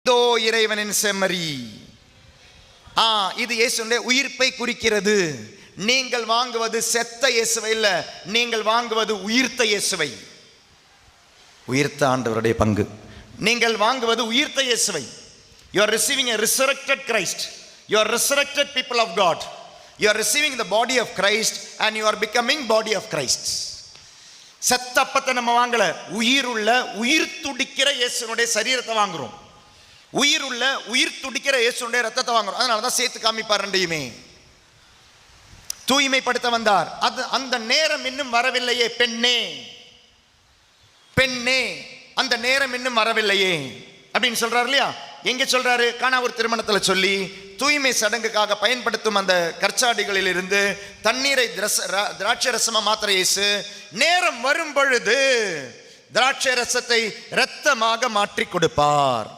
இதோ இறைவனின் செம்மறி. இது இயேசுடைய உயிர்ப்பை குறிக்கிறது. நீங்கள் வாங்குவது செத்த இயேசுவை இல்ல, நீங்கள் வாங்குவது உயிர்த்த இயேசுவை. உயிர்த்த ஆண்டவருடைய பங்கு. நீங்கள் வாங்குவது உயிர்த்த இயேசுவை. You are receiving a resurrected Christ. You are resurrected people of God. You are receiving the body of Christ and you are becoming body of Christ. செத்த அப்பத்தை நம்ம வாங்கல, உயிருள்ள உயிர் துடிக்கிற இயேசுனுடைய சரீரத்தை வாங்குறோம். உயிருள்ள உயிர் துடிக்கிற இயேசுனுடைய ரத்தத்தை வாங்குறோம். அதனாலதான் சேர்த்து காமிப்பார் ரெண்டையுமே. தூய்மைப்படுத்த வந்தார். அது அந்த நேரம் இன்னும் வரவில்லையே பெண்ணே, பெண்ணே அந்த நேரம் இன்னும் வரவில்லையே அப்படின்னு சொல்றாரு இல்லையா? எங்க சொல்றாரு? கானா ஒரு திருமணத்துல சொல்லி தூய்மை சடங்குக்காக பயன்படுத்தும் அந்த கற்சாடிகளில் இருந்து தண்ணீரை திராட்சை ரசமா மாத்திர இயேசு நேரம் வரும் பொழுது திராட்சை ரசத்தை இரத்தமாக மாற்றி கொடுப்பார்.